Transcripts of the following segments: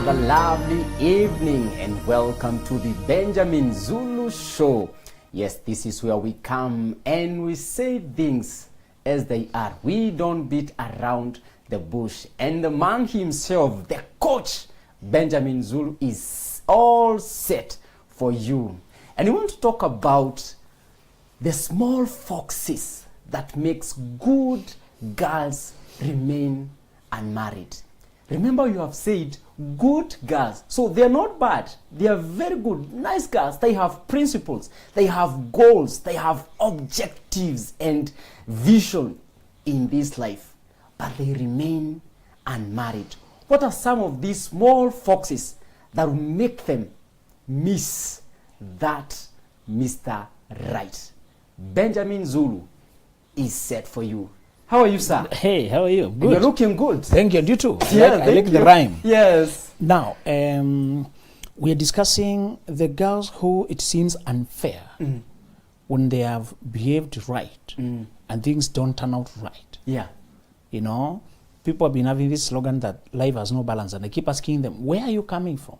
another lovely evening and welcome to the Benjamin Zulu Show. Yes, this is where we come and we say things as they are. We don't beat around the bush. And the man himself, the coach, Benjamin Zulu, is all set for you. And we want to talk about the small foxes that makes good girls remain unmarried. Remember, you have said good girls. So they're not bad. They are very good, nice girls. They have principles. They have goals. They have objectives and vision in this life. But they remain unmarried. What are some of these small foxes that will make them miss that Mr. Right? Benjamin Zulu is set for you. How are you, sir? Hey, how are you? Good. You're looking good. Thank you. You too. Yeah, I like the rhyme. Yes. Now, we are discussing the girls who it seems unfair when they have behaved right and things don't turn out right. Yeah. You know, people have been having this slogan that life has no balance, and I keep asking them, where are you coming from?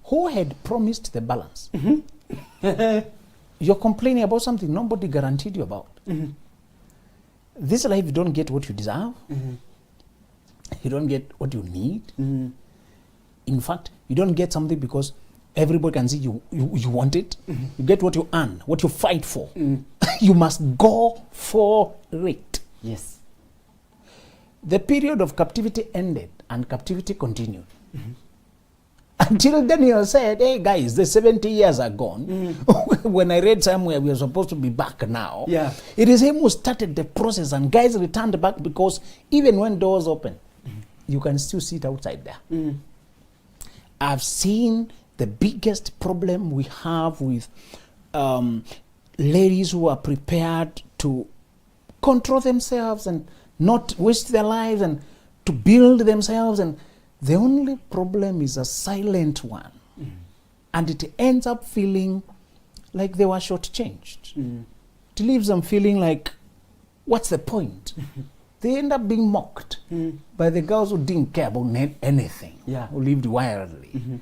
Who had promised the balance? You're complaining about something nobody guaranteed you about. This life, you don't get what you deserve. You don't get what you need. In fact, you don't get something because everybody can see you want it. You get what you earn, what you fight for. You must go for it. Yes. The period of captivity ended and captivity continued. Until Daniel said, hey guys, the 70 years are gone. When I read somewhere we are supposed to be back now. Yeah. It is him who started the process, and guys returned back because even when doors open, you can still sit outside there. I've seen the biggest problem we have with ladies who are prepared to control themselves and not waste their lives and to build themselves, and the only problem is a silent one. And it ends up feeling like they were shortchanged. It leaves them feeling like, what's the point? They end up being mocked by the girls who didn't care about anything, who lived wildly.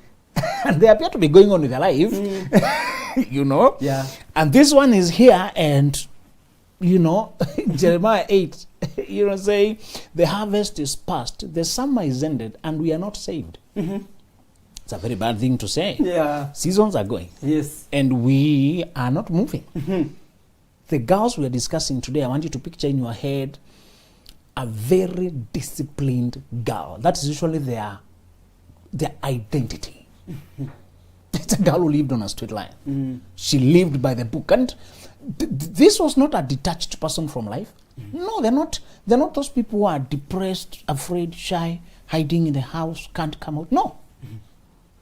And they appear to be going on with their life, you know? Yeah. And this one is here, and, you know, Jeremiah 8, you know, say, the harvest is past, the summer is ended, and we are not saved. It's a very bad thing to say. Yeah. Seasons are going. Yes. And we are not moving. The girls we are discussing today, I want you to picture in your head a very disciplined girl. That's usually their identity. It's a girl who lived on a straight line. She lived by the book. And this was not a detached person from life. No, they're not those people who are depressed, afraid, shy, hiding in the house, can't come out. No.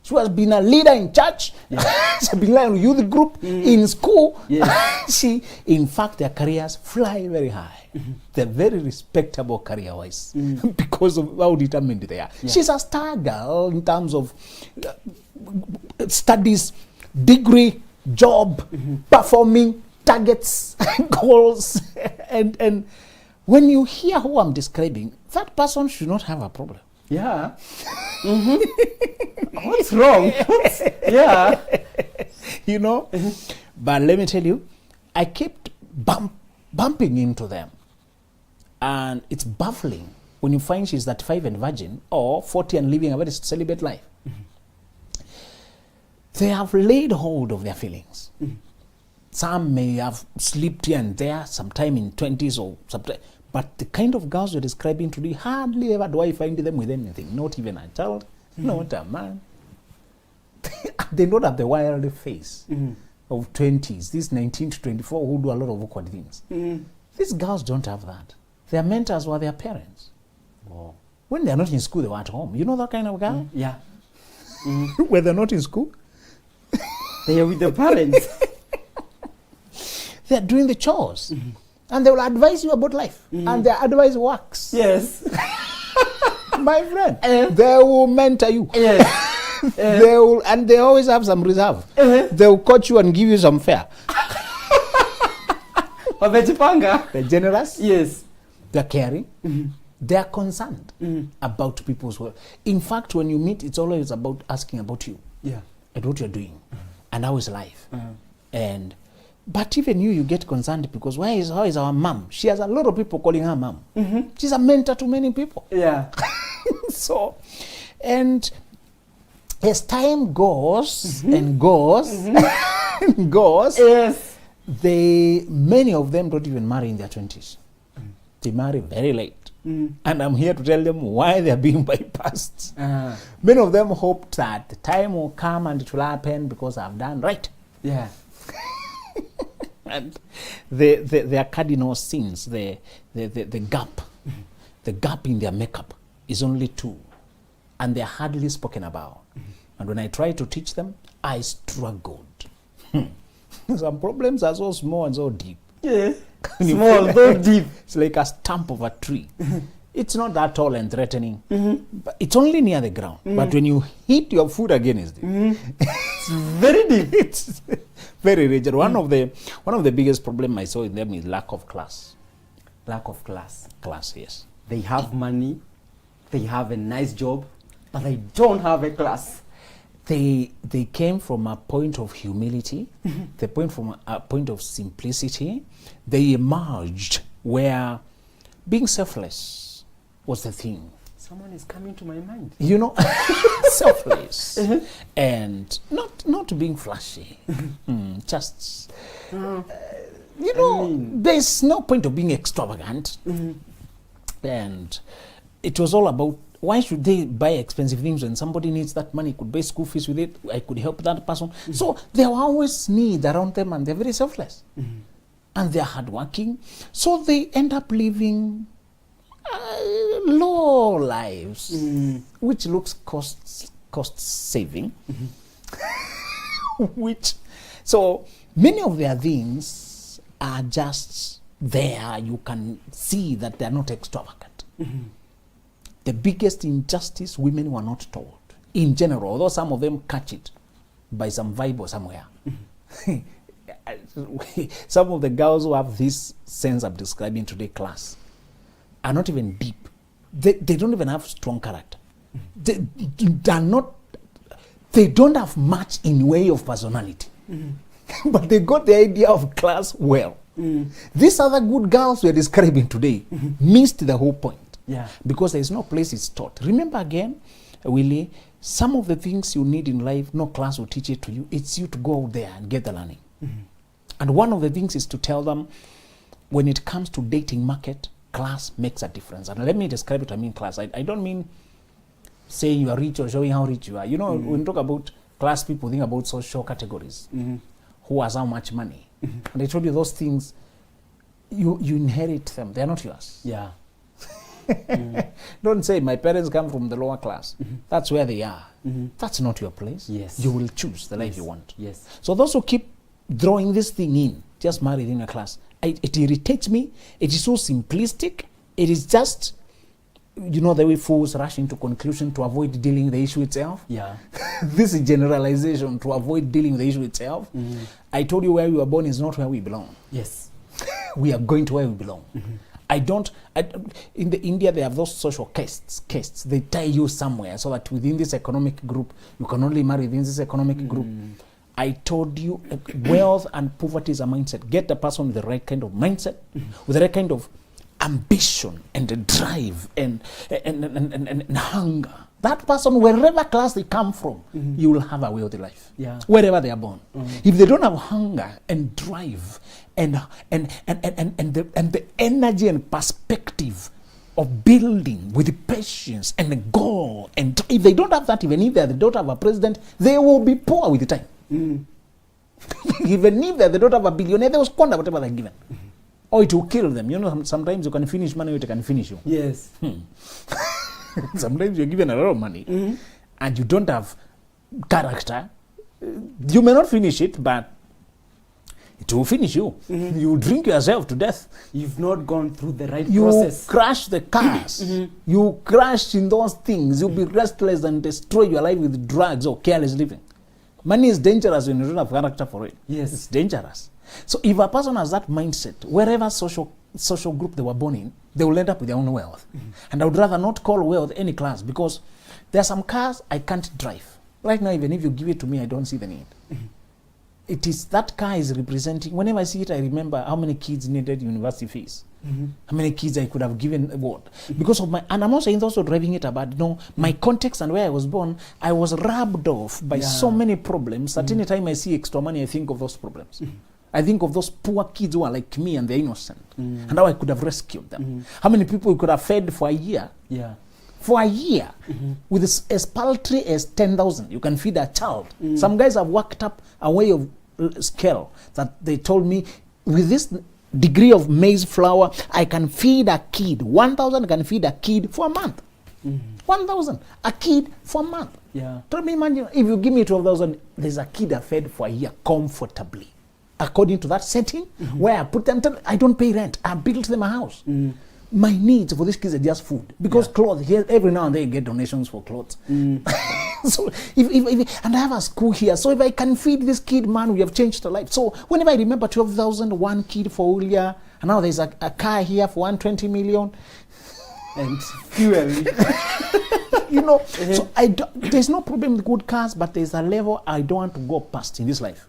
She has been a leader in church. She has been a leader in youth group, in school. She, in fact, their careers fly very high. They're very respectable career-wise because of how determined they are. She's a star girl in terms of studies, degree, job, performing, targets, goals. And when you hear who I'm describing, that person should not have a problem. Yeah. What's wrong? Yeah. You know? But let me tell you, I kept bumping into them. And it's baffling when you find she's 35 and virgin or 40 and living a very celibate life. They have laid hold of their feelings. Some may have slipped here and there, sometime in 20s or sometime. But the kind of girls you're describing today, hardly ever do I find them with anything. Not even a child, not a man. They don't have the wild face of 20s, these 19 to 24 who do a lot of awkward things. These girls don't have that. Their mentors were their parents. Wow. When they're not in school, they were at home. You know that kind of girl? Yeah. When they're not in school? They are with the parents. They're doing the chores. And they will advise you about life. And their advice works. Yes. My friend, they will mentor you. Yes. They will, and they always have some reserve. They will coach you and give you some fare. Wamejipanga. They're generous. Yes. They're caring. They are concerned about people's work. In fact, when you meet, it's always about asking about you. Yeah. And what you're doing. And how is life. But even you get concerned because how is our mom? She has a lot of people calling her mom. She's a mentor to many people. Yeah. So, and as time goes and goes and goes, Yes. many of them don't even marry in their 20s. They marry very late. And I'm here to tell them why they're being bypassed. Many of them hope that the time will come and it will happen because I've done right. Yeah. And their cardinal sins, the gap in their makeup is only 2. And they're hardly spoken about. And when I try to teach them, I struggled. Some problems are so small and so deep. Yeah. Small, so deep. It's like a stump of a tree. It's not that tall and threatening. But it's only near the ground. But when you hit your foot again, it's deep. It's very deep. It's very rigid. One of the biggest problems I saw in them is lack of class. Lack of class. Class, yes. They have money, they have a nice job, but they don't have a class. They came from a point of humility, they came from a point of simplicity. They emerged where being selfless was the thing. Someone is coming to my mind. You know, selfless and not being flashy. Just, there's no point of being extravagant. And it was all about, why should they buy expensive things when somebody needs that money, could buy school fees with it, I could help that person. So there were always needs around them and they're very selfless. And they're hardworking. So they end up living low lives, which looks cost saving. So many of their things are just there. You can see that they're not extravagant. The biggest injustice women were not told in general, although some of them catch it by some vibe or somewhere. Some of the girls who have this sense I'm describing today, class, are not even deep. They don't even have strong character. They don't have much in way of personality. But they got the idea of class well. These other good girls we're describing today missed the whole point. Yeah. Because there is no place it's taught. Remember again, Willie, some of the things you need in life, no class will teach it to you. It's you to go out there and get the learning. And one of the things is to tell them, when it comes to dating market, class makes a difference. And let me describe what I mean class. I don't mean saying you are rich or showing how rich you are. You know, when you talk about class, people think about social categories. Who has how much money. And I told you those things, you inherit them. They're not yours. Yeah. Don't say, my parents come from the lower class. That's where they are. That's not your place. Yes. You will choose the life you want. Yes. So those who keep throwing this thing in, just married in a class, it irritates me. It is so simplistic. It is just, the way fools rush into conclusion to avoid dealing with the issue itself. Yeah. This is generalization to avoid dealing with the issue itself. I told you where we were born is not where we belong. Yes. We are going to where we belong. In India, they have those social castes. They tie you somewhere so that within this economic group, you can only marry within this economic group. I told you, wealth and poverty is a mindset. Get a person with the right kind of mindset, with the right kind of ambition and a drive and hunger. That person, wherever class they come from, you will have a wealthy life. Yeah. Wherever they are born. If they don't have hunger and drive and the energy and perspective of building with patience and a goal, and if they don't have that, even if they are the daughter of a president, they will be poor with the time. Even if they are the daughter of a billionaire, they will squander whatever they're given. Or it will kill them. Sometimes you can finish money, or it can finish you. Yes. Sometimes you're given a lot of money and you don't have character. You may not finish it, but it will finish you. You will drink yourself to death. You've not gone through the right you process. You crash the cars. You crash in those things. You'll be restless and destroy your life with drugs or careless living. Money is dangerous when you don't have character for it. Yes. It's dangerous. So if a person has that mindset, wherever social social group they were born in, they will end up with their own wealth. And I would rather not call wealth any class, because there are some cars I can't drive. Right now, even if you give it to me, I don't see the need. It is that car is representing, whenever I see it, I remember how many kids needed university fees. How many kids I could have given what? Because of my, and I'm not saying also driving it about, my context and where I was born, I was rubbed off by so many problems that any time I see extra money, I think of those problems. I think of those poor kids who are like me and they're innocent, and how I could have rescued them. How many people we could have fed for a year? For a year, with as paltry as 10,000, you can feed a child. Some guys have worked up a way of scale that they told me, with this degree of maize flour, I can feed a kid 1,000. I can feed a kid for a month. 1,000 a kid for a month. Tell me, imagine if you give me 12,000, there's a kid I fed for a year comfortably, according to that setting where I put them. I don't pay rent. I built them a house. My needs for these kids are just food, because clothes here every now and then you get donations for clothes. So if and I have a school here, so if I can feed this kid, man, we have changed the life. So whenever I remember 12,000, one kid for Ulia, and now there's a car here for 120 million and fuel. So there's no problem with good cars, but there's a level I don't want to go past in this life.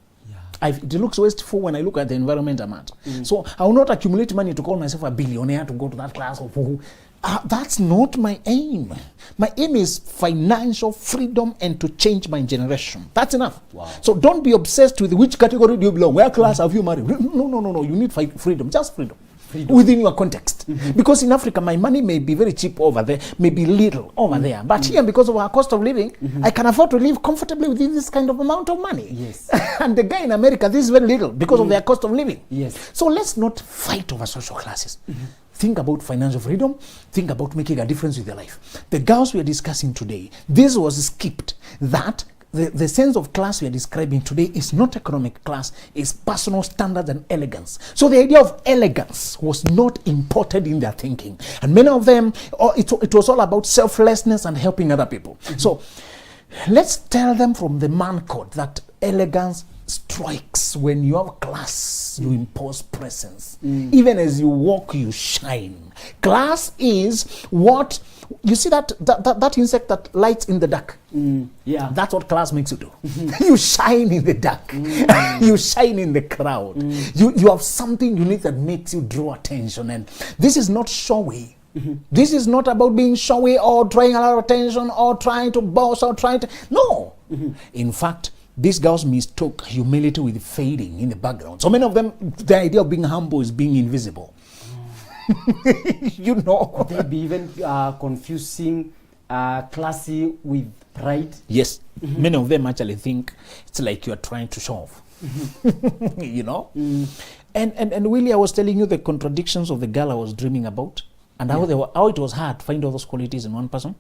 It looks wasteful when I look at the environment I'm at. So I will not accumulate money to call myself a billionaire to go to that class of who. That's not my aim. My aim is financial freedom and to change my generation. That's enough. So don't be obsessed with which category do you belong. Where class have you married? No. You need freedom. Just freedom. Within your context. Because in Africa, my money may be very cheap over there, may be little over there. But here, because of our cost of living, I can afford to live comfortably within this kind of amount of money. And the guy in America, this is very little because of their cost of living. So let's not fight over social classes. Think about financial freedom. Think about making a difference with your life. The girls we are discussing today, this was skipped. That the sense of class we are describing today is not economic class, it's personal standards and elegance. So the idea of elegance was not imported in their thinking. And many of them, it was all about selflessness and helping other people. So let's tell them from the man code that elegance strikes when you have class, you impose presence. Even as you walk, you shine. Class is what you see, that insect that lights in the dark. That's what class makes you do. You shine in the dark. You shine in the crowd. You have something unique that makes you draw attention. And this is not showy. This is not about being showy or drawing a lot of attention or trying to boast or trying to. No. In fact, these girls mistook humility with fading in the background. So many of them, the idea of being humble is being invisible. They be even confusing classy with pride. Yes. Many of them actually think it's like you're trying to show off. And Willie, I was telling you the contradictions of the girl I was dreaming about. And how it was hard to find all those qualities in one person.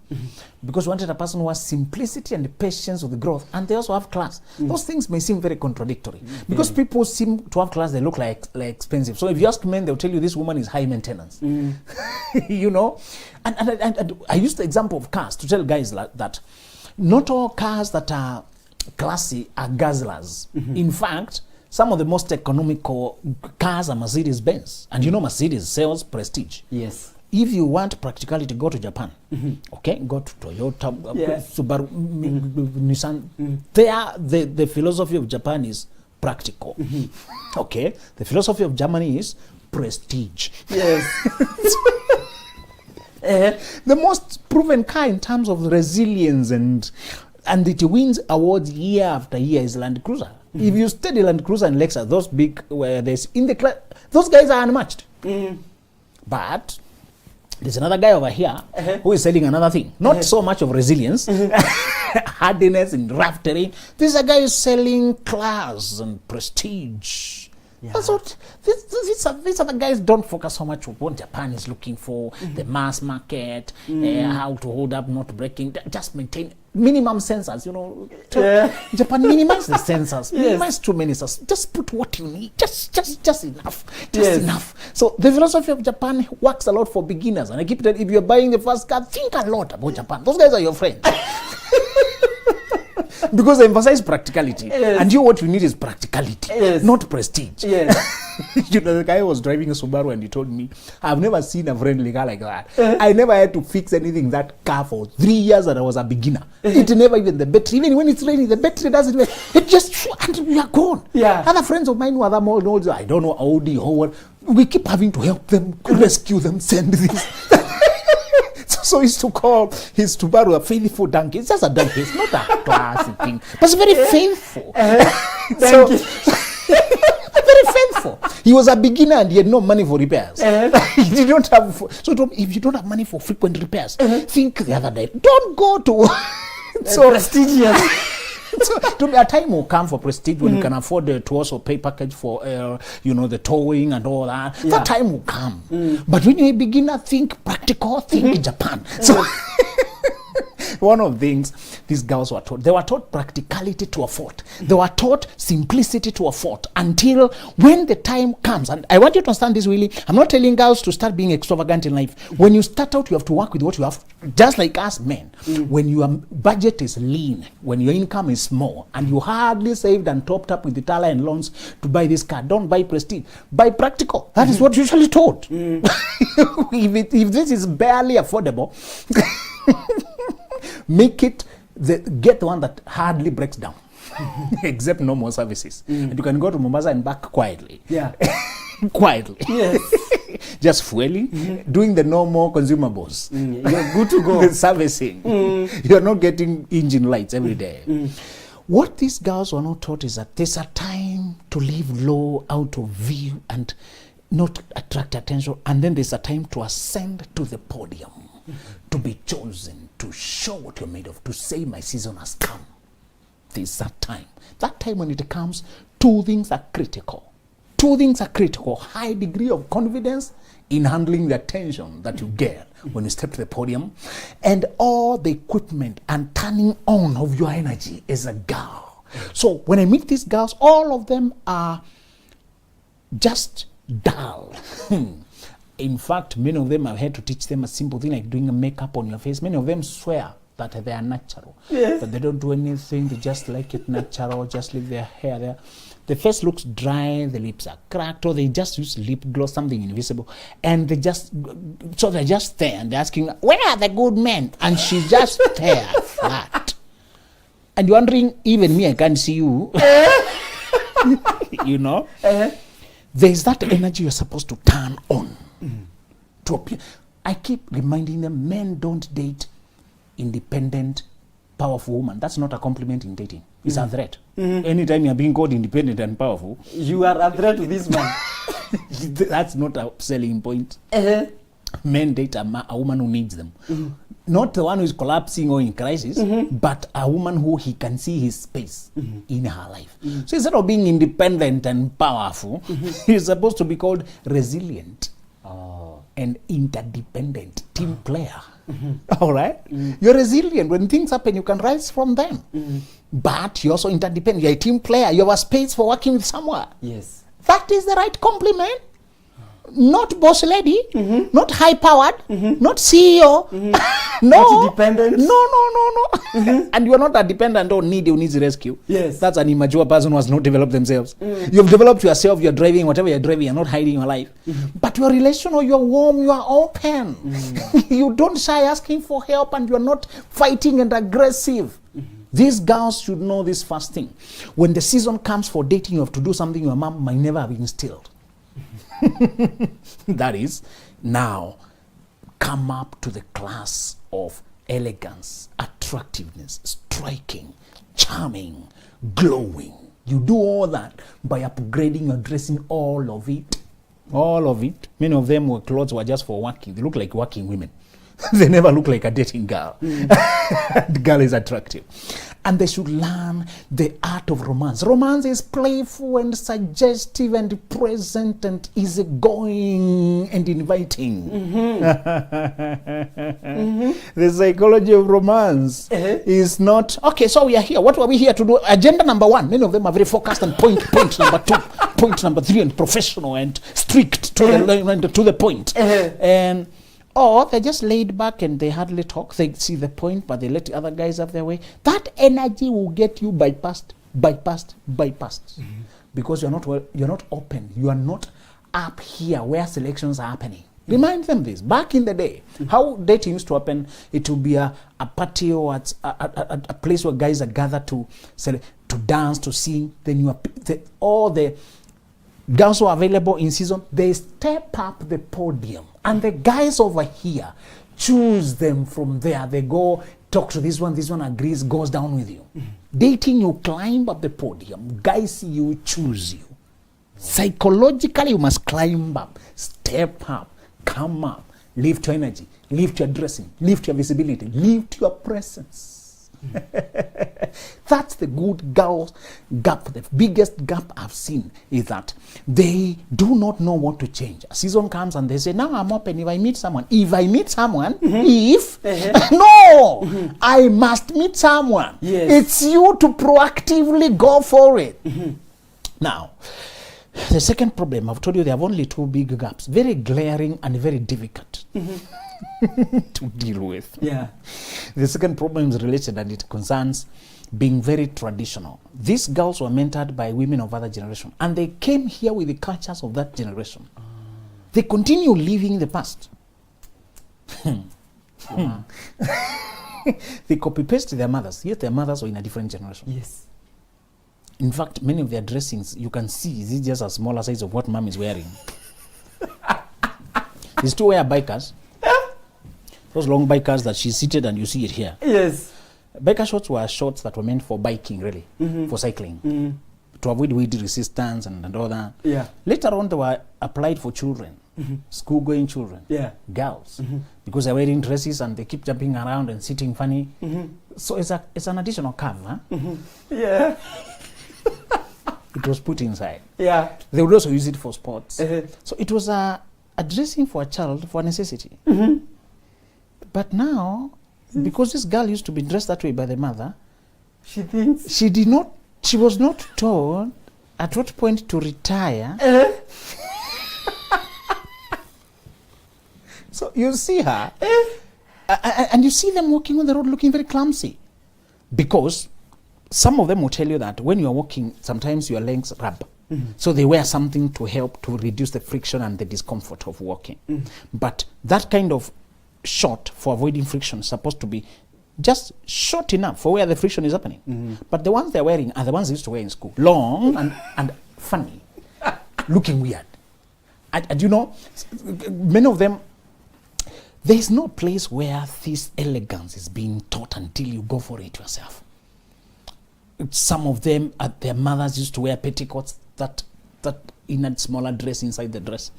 Because we wanted a person who has simplicity and the patience of the growth. And they also have class. Those things may seem very contradictory. Because people seem to have class, they look like expensive. So if you ask men, they'll tell you this woman is high maintenance. And I used the example of cars to tell guys that not all cars that are classy are guzzlers. In fact, some of the most economical cars are Mercedes-Benz. And Mercedes sells prestige. If you want practicality, go to Japan. Okay, go to Toyota, Subaru, Nissan. There, the philosophy of Japan is practical. Okay, the philosophy of Germany is prestige. The most proven car in terms of resilience and it wins awards year after year is Land Cruiser. If you study Land Cruiser and Lexus, those big where there's in the class, those guys are unmatched. But there's another guy over here who is selling another thing. Not so much of resilience, hardiness and rough terrain. This guy is selling class and prestige. That's what these other guys don't focus so much on what Japan is looking for, the mass market, how to hold up, not breaking, just maintain minimum sensors, Japan minimize the sensors, minimize too many sensors, just put what you need, just enough, enough. So the philosophy of Japan works a lot for beginners, and I keep telling, if you're buying the first car, think a lot about Japan. Those guys are your friends. Because I emphasize practicality. Yes. And what you need is practicality, Yes. not prestige. Yes. You know, the guy was driving a Subaru and he told me, I've never seen a friendly car like that. I never had to fix anything in that car for 3 years that I was a beginner. It never even the battery, even when it's raining, the battery doesn't work. It just, and we are gone. Yeah. Other friends of mine who are the more, I don't know, Audi or what, we keep having to help them, rescue them, send this. So he used to call his Subaru a faithful donkey. It's just a donkey. It's not a classy thing. But it's very faithful. So, very faithful. He was a beginner and he had no money for repairs. He did not have. So if you don't have money for frequent repairs, think the other day. Don't go to So prestigious. So a time will come for prestige when you can afford to also pay package for the towing and all that. Yeah. That time will come. But when you're a beginner, think practical, think Japan. So one of the things these girls were taught, they were taught practicality to a fault. They were taught simplicity to a fault until when the time comes. And I want you to understand this, really. I'm not telling girls to start being extravagant in life. When you start out, you have to work with what you have. Just like us men, when your budget is lean, when your income is small, and you hardly saved and topped up with the Tala and loans to buy this car, don't buy prestige. Buy practical. That is what usually taught. If this is barely affordable, make it get the one that hardly breaks down, except normal services, and you can go to Mombasa and back quietly. Yeah. Quietly. Yes. Just fueling, doing the normal consumables. You're good to go. Servicing. You're not getting engine lights every day. What these girls were not taught is that there's a time to live low, out of view, and not attract attention, and then there's a time to ascend to the podium, to be chosen, to show what you're made of, to say my season has come. There's that time. That time when it comes, two things are critical. Two things are critical. High degree of confidence in handling the attention that you get when you step to the podium, and all the equipment and turning on of your energy as a girl. So when I meet these girls, all of them are just dull. In fact, many of them, I've had to teach them a simple thing like doing a makeup on your face. Many of them swear that they are natural. Yes. That they don't do anything, they just like it natural, just leave their hair there. The face looks dry, the lips are cracked, or they just use lip gloss, something invisible. And they're just there and they're asking, where are the good men? And she's just there, flat. And you're wondering, even me, I can't see you. You know? There's that energy you're supposed to turn on. To appear. I keep reminding them, men don't date independent, powerful women. That's not a compliment in dating. It's a threat. Anytime you're being called independent and powerful, you are a threat to this man. That's not a selling point. Men date a woman who needs them. Not the one who is collapsing or in crisis, but a woman who he can see his space in her life. So instead of being independent and powerful, he's supposed to be called resilient and interdependent team player. All right? You're resilient. When things happen, you can rise from them. But you're also interdependent. You're a team player. You have a space for working with someone. Yes. That is the right compliment. Not boss lady, not high powered, not CEO, no, dependent. No. And you are not a dependent or needy who needs rescue. Yes. That's an immature person who has not developed themselves. You've developed yourself, you're driving, whatever you're driving, you're not hiding your life. But you're relational, you're warm, you are open. You don't shy asking for help, and you're not fighting and aggressive. These girls should know this first thing. When the season comes for dating, you have to do something your mom might never have instilled. That is, now come up to the class of elegance, attractiveness, striking, charming, glowing. You do all that by upgrading your dressing, all of it. All of it. Many of them clothes were just for working. They look like working women. They never look like a dating girl. The girl is attractive. And they should learn the art of romance. Romance is playful and suggestive and present and easygoing and inviting. The psychology of romance is not, okay, so we are here. What were we here to do? Agenda number 1. Many of them are very focused and point number 2, point number 3, and professional and strict to the point. And Or they're just laid back and they hardly talk. They see the point, but they let the other guys have their way. That energy will get you bypassed. Because you're not open. You are not up here where selections are happening. Remind them this. Back in the day, how dating used to happen, it would be a party or a place where guys are gathered to dance, to sing. Then all the girls who are available in season, they step up the podium. And the guys over here choose them from there. They go talk to this one agrees, goes down with you. Dating, you climb up the podium. Guys see you, choose you. Psychologically, you must climb up, step up, come up, lift your energy, lift your dressing, lift your visibility, lift your presence. That's the good girls gap. The biggest gap I've seen is that they do not know what to change. A season comes and they say, now I'm open if I meet someone. No, I must meet someone. Yes. It's you to proactively go for it. Now, the second problem, I've told you there are only two big gaps, very glaring and very difficult to deal with. Yeah. The second problem is related and it concerns being very traditional. These girls were mentored by women of other generation and they came here with the cultures of that generation. They continue living the past. They copy-paste their mothers, yet their mothers were in a different generation. Yes. In fact, many of their dressings, you can see, this is just a smaller size of what mom is wearing. They still wear bikers. Those long bikers that she's seated and you see it here. Yes. Biker shorts were shorts that were meant for biking, really, for cycling, to avoid wind resistance and all that. Yeah. Later on, they were applied for children, school-going children, girls, because they're wearing dresses and they keep jumping around and sitting funny. So it's an additional cover. Yeah. It was put inside. Yeah. They would also use it for sports. So it was a dressing for a child for a necessity. But now, because this girl used to be dressed that way by the mother, she thinks she was not told at what point to retire. So you see her, and you see them walking on the road looking very clumsy. Because some of them will tell you that when you are walking, sometimes your legs rub. So they wear something to help to reduce the friction and the discomfort of walking. But that kind of short for avoiding friction is supposed to be just short enough for where the friction is happening. But the ones they're wearing are the ones they used to wear in school. Long and funny, looking weird. And you know, many of them, there's no place where this elegance is being taught until you go for it yourself. Some of them, their mothers used to wear petticoats that in a smaller dress inside the dress.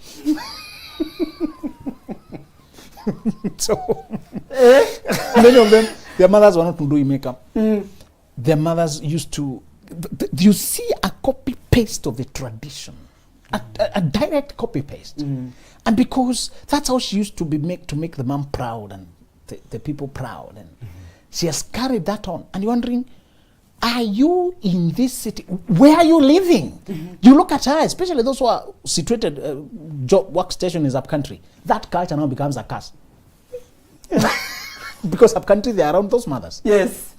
So many of them, their mothers were not doing makeup. Their mothers used to, you see a copy paste of the tradition, a direct copy paste. And because that's how she used to be to make the mom proud and the people proud, and she has carried that on. And you're wondering, are you in this city? Where are you living? You look at her, especially those who are situated, job workstation is up country. That culture now becomes a curse. Because up country, they are around those mothers. Yes.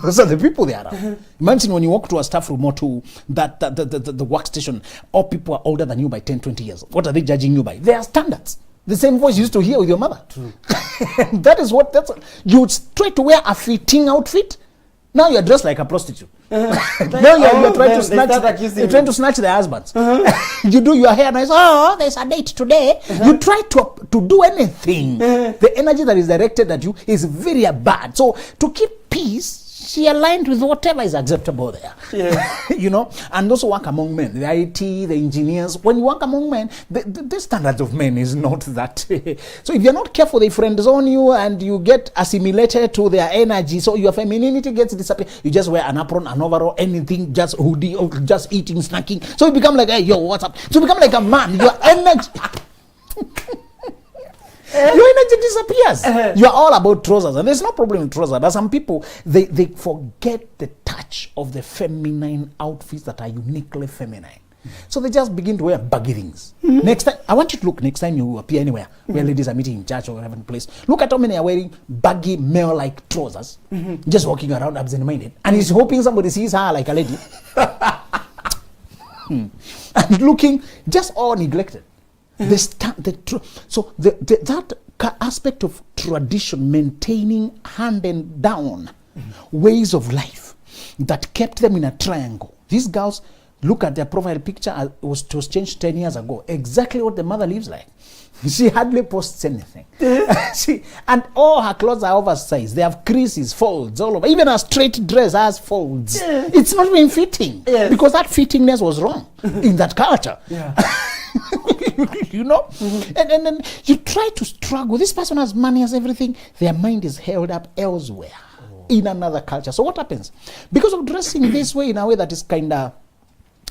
Those are the people they are around. Imagine when you walk to a staff room or to the workstation, all people are older than you by 10, 20 years. What are they judging you by? Their standards. The same voice you used to hear with your mother. True. You try to wear a fitting outfit. Now you're dressed like a prostitute. Now you're trying to snatch their husbands. You do your hair nice. Oh, there's a date today. You try to do anything. The energy that is directed at you is very bad. So to keep peace, she aligned with whatever is acceptable there. Yeah. You know, and also work among men. The IT, the engineers. When you work among men, the standards of men is not that. So if you're not careful, they friend zone you and you get assimilated to their energy. So your femininity gets disappeared. You just wear an apron, an overall, anything, just hoodie, or just eating, snacking. So you become like, hey, yo, what's up? So you become like a man. Your energy... Your energy disappears. You are all about trousers, and there's no problem with trousers. But some people, they forget the touch of the feminine outfits that are uniquely feminine. So they just begin to wear baggy things. Next time, I want you to look, next time you appear anywhere where ladies are meeting in church or whatever place, look at how many are wearing baggy male-like trousers, just walking around absent-minded, and he's hoping somebody sees her like a lady. And looking just all neglected. So that aspect of tradition, maintaining hand and down ways of life that kept them in a triangle. These girls, look at their profile picture, it was changed 10 years ago. Exactly what the mother lives like. She hardly posts anything. And all her clothes are oversized. They have creases, folds all over. Even a straight dress has folds. It's not even fitting. Because that fittingness was wrong in that culture. You know? And then you try to struggle. This person has money, has everything. Their mind is held up elsewhere in another culture. So what happens? Because of dressing this way, in a way that is kind of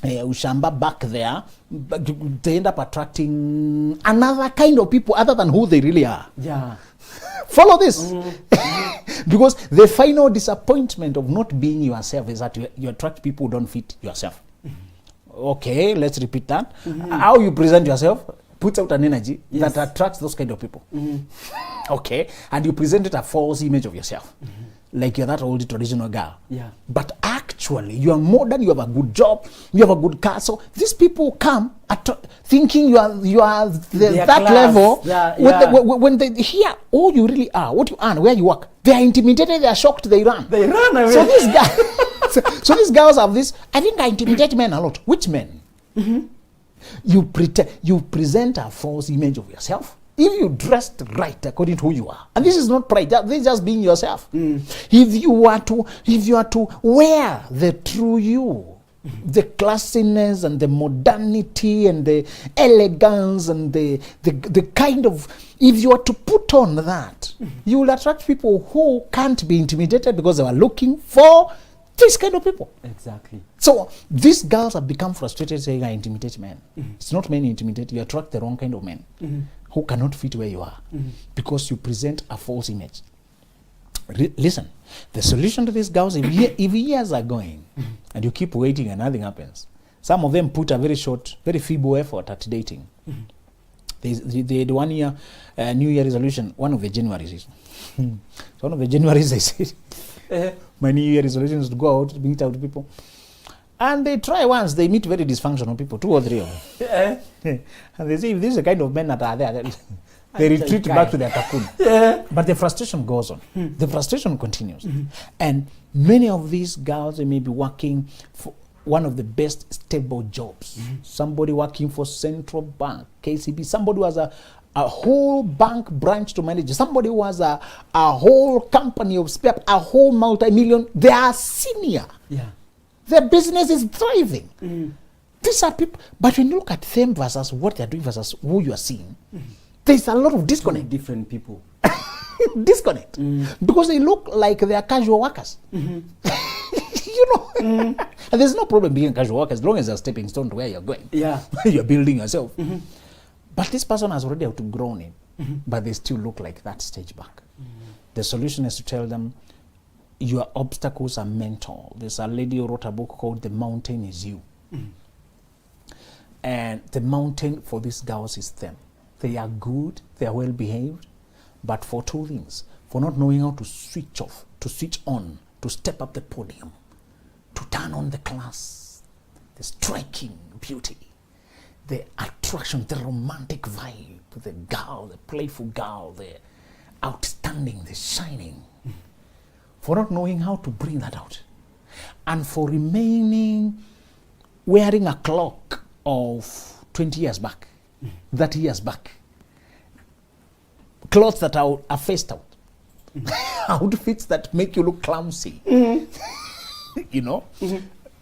ushamba back there, they end up attracting another kind of people other than who they really are. Follow this. Because the final disappointment of not being yourself is that you attract people who don't fit yourself. Okay, let's repeat that. How you present yourself puts out an energy that attracts those kind of people. Okay, and you presented a false image of yourself. Like you're that old traditional girl. But actually, you are modern, you have a good job, you have a good car. So these people come thinking you are that class level. When they hear all you really are, what you earn, where you work, they are intimidated, they are shocked, they run. They run away. So these guys, so these girls have this. I think I intimidate men a lot. Which men? You present a false image of yourself. If you dressed right according to who you are, and this is not pride, this is just being yourself. If you are to wear the true you, the classiness and the modernity and the elegance and the kind of, if you are to put on that, you will attract people who can't be intimidated because they are looking for this kind of people. Exactly. So these girls have become frustrated saying, I intimidate men. It's not men you intimidate, you attract the wrong kind of men who cannot fit where you are because you present a false image. Listen, the solution to these girls, if years are going and you keep waiting and nothing happens, some of them put a very short, very feeble effort at dating. They had 1 year New Year resolution, one of the Januaries. So one of the Januaries they said, my New Year resolution is to go out, to meet out people. And they try once, they meet very dysfunctional people, 2 or 3 of them. And they say, if this is the kind of men that are there, they retreat back to their cocoon. But the frustration goes on. The frustration continues. And many of these girls, they may be working for one of the best stable jobs. Somebody working for Central Bank, KCB, somebody who has a whole bank branch to manage, somebody who has a whole company of spare, a whole multi-million, they are senior. Their business is thriving. These are people, but when you look at them versus what they're doing versus who you are seeing, there's a lot of disconnect. Different people. Disconnect. Because they look like they are casual workers. You know? And there's no problem being a casual worker as long as they're stepping stone to where you're going. You're building yourself. But this person has already outgrown it, but they still look like that stage back. The solution is to tell them, your obstacles are mental. There's a lady who wrote a book called The Mountain Is You. And the mountain for these girls is them. They are good, they are well behaved, but for 2 things. For not knowing how to switch off, to switch on, to step up the podium, to turn on the class, the striking beauty, the attraction, the romantic vibe, the girl, the playful girl, the outstanding, the shining. For not knowing how to bring that out. And for remaining wearing a clock of 20 years back, 30 years back. Clothes that are faced out. Outfits that make you look clumsy. You know?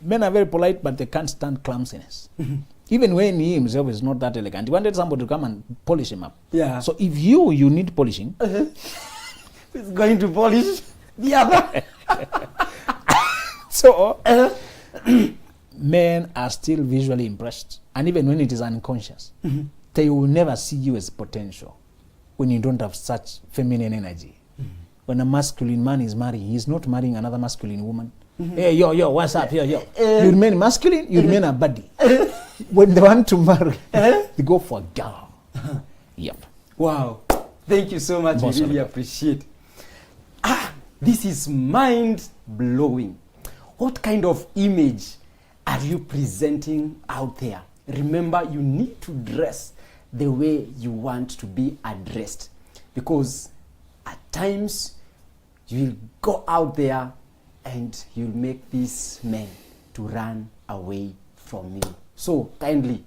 Men are very polite, but they can't stand clumsiness. Even when he himself is not that elegant. He wanted somebody to come and polish him up. So if you need polishing, it's going to polish the other. So men are still visually impressed, and even when it is unconscious, they will never see you as potential when you don't have such feminine energy. When a masculine man is marrying, he's not marrying another masculine woman. Hey, yo, what's up? Yo. You remain masculine, you remain a buddy. When they want to marry, they go for a girl. Yep. Wow. Thank you so much. Most We really welcome. appreciate. This is mind-blowing. What kind of image are you presenting out there? Remember, you need to dress the way you want to be addressed, because at times you'll go out there and you'll make these men to run away from you. So kindly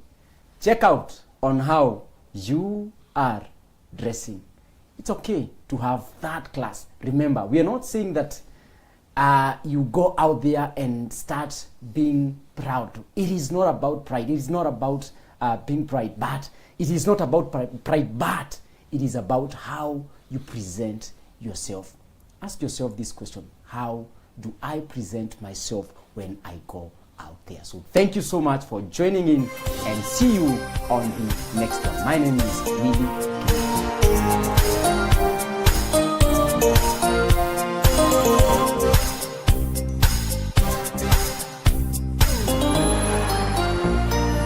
check out on how you are dressing. It's okay to have that class. Remember, we are not saying that you go out there and start being proud. It is not about pride. It is not about being pride, but it is not about pride, but it is about how you present yourself. Ask yourself this question: how do I present myself when I go out there? So thank you so much for joining in, and see you on the next one. My name is Willie.